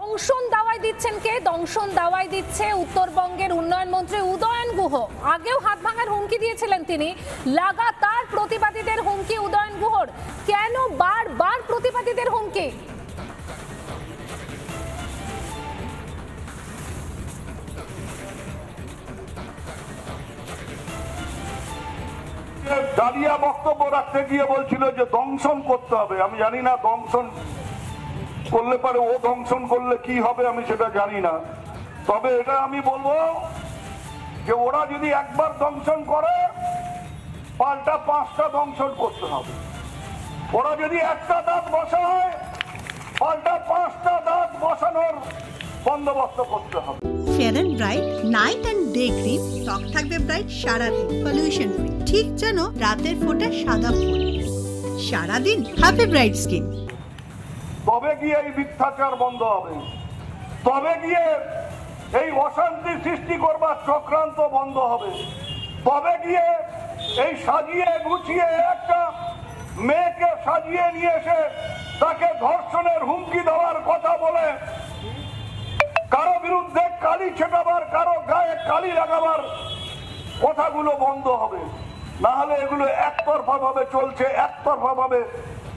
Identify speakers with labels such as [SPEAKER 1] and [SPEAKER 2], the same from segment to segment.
[SPEAKER 1] দংশন দাওয়াই দিচ্ছেন কে? দংশন দাওয়াই দিচ্ছে উত্তরবঙ্গের উন্নয়ন মন্ত্রী উদয়ন গুহ। আগেও হাত ভাঙার হুমকি দিয়েছিলেন তিনি। লাগাতার প্রতিবাদীদের হুমকি উদয়ন গুহর। কেন বারবার প্রতিবাদীদের হুমকি?
[SPEAKER 2] দাঁড়িয়ে বক্তব্য রাখতে গিয়ে বলছিল যে দংশন করতে হবে। আমি জানি না দংশন করলে পারে, ও দংশন করলে কি হবে আমি সেটা জানি না। তবে এটা আমি বলবো যে ওরা যদি একবার দংশন করে পাল্টা 5টা দংশন করতে হবে। ওরা যদি একটা দাঁত বসায় পাল্টা 5টা দাঁত বসানোর বন্দোবস্ত করতে হবে।
[SPEAKER 3] Fair and bright night and day cream, ত্বক থাকবে ব্রাইট সারাদিন, পলিউশন ফ্রি, ঠিক যেন রাতের ফোঁটা সাদা ফুল। সারাদিন হ্যাপি ব্রাইট স্কিন।
[SPEAKER 2] তবে গিয়ে এই মিথ্যাচার বন্ধ হবে, তবে গিয়ে এই অশান্তি সৃষ্টি করবার চক্রান্ত বন্ধ হবে, তবে গিয়ে এই সাজিয়ে গুছিয়ে একটা মেয়েকে সাজিয়ে নিয়ে এসে তাকে ধর্ষণের হুমকি দেওয়ার কথা বলে কারো বিরুদ্ধে কালি ছেটাবার, কারো গায়ে কালি লাগাবার কথাগুলো বন্ধ হবে। না হলে এগুলো একতরফা ভাবে চলছে, একতরফা ভাবে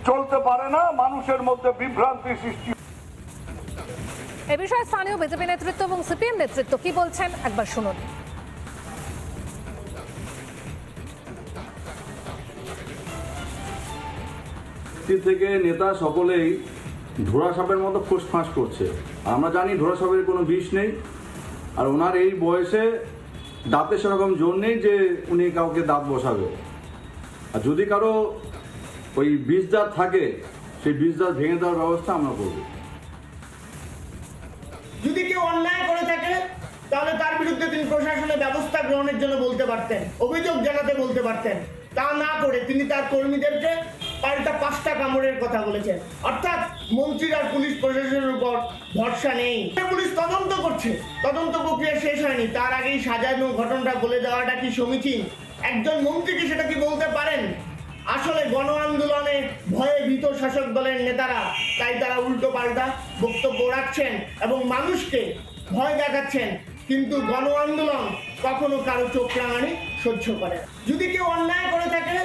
[SPEAKER 2] চলতে পারে না, মানুষের মধ্যে বিভ্রান্তি সৃষ্টি।
[SPEAKER 1] এ বিষয়ে স্থানীয় বিজেপি নেতৃত্ব এবং সিপিএম নেতৃত্ব কি বলছেন একবার শুনুন।
[SPEAKER 4] থেকে নেতা সকলেই ঢোড়া সাপের মতো ফুসফাঁস করছে। আমরা জানি ঢোড়া সাপের কোনো বিষ নেই, আর ওনার এই বয়সে দাঁতে সেরকম জোর নেই যে উনি কাউকে দাঁত বসাবে। আর যদি কারো ওই বিষ দাঁত থাকে সেই বিষ দাঁত ভেঙে দেওয়ার ব্যবস্থা আমরা করব।
[SPEAKER 5] যদি কেউ অন্যায় করে থাকে তাহলে তার বিরুদ্ধে তিনি প্রশাসনের ব্যবস্থা গ্রহণের জন্য বলতে পারতেন, অভিযোগ জানাতে বলতে পারতেন। তা না করে তিনি তার কর্মীদেরকে পাল্টা 5টা কামড়ের কথা বলেছেন। অর্থাৎ মন্ত্রীর আর পুলিশ প্রশাসনের উপর ভরসা নেই। পুলিশ তদন্ত করছে, তদন্ত প্রক্রিয়া শেষ হয়নি, তার আগেই সাজানো ঘটনাটা বলে দেওয়াটা কি সমীচীন? একজন মন্ত্রী কি সেটা কি বলতে পারেন? আসলে গণ আন্দোলনে ভয়ে ভীত শাসক দলের নেতারা, তাই তারা উল্টো পাল্টা বক্তব্য রাখছেন এবং মানুষকে ভয় দেখাচ্ছেন। কিন্তু গণ আন্দোলন কখনো কারো চোখ রাঙানি সহ্য করে। যদি কেউ অন্যায় করে থাকে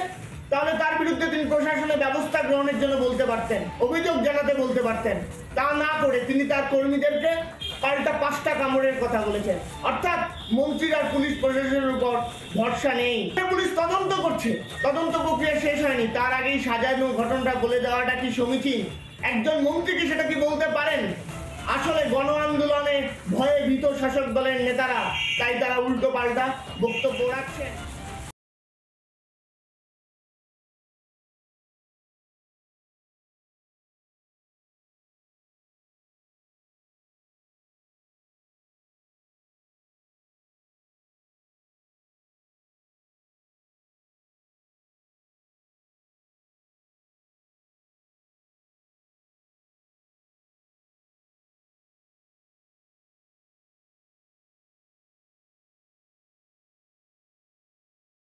[SPEAKER 5] তাহলে তার বিরুদ্ধে তিনি প্রশাসনের ব্যবস্থা গ্রহণের জন্য বলতে পারতেন, অভিযোগ জানাতে বলতে পারতেন। তা না করে তিনি তার কর্মীদেরকে পাল্টা 5টা কামড়ের কথা বলেছেন। অর্থাৎ মন্ত্রীর আর পুলিশ প্রশাসনের উপর ভরসা নেই। পুলিশ তদন্ত করছে, তদন্ত প্রক্রিয়া শেষ হয়নি, তার আগেই সাজানো ঘটনাটা বলে দেওয়াটা কি সমীচীন? একজন মন্ত্রী কি সেটা কি বলতে পারেন? আসলে গণ আন্দোলনে ভয়ে ভীত শাসক দলের নেতারা, তাই তারা উল্টো পাল্টা বক্তব্য রাখছেন।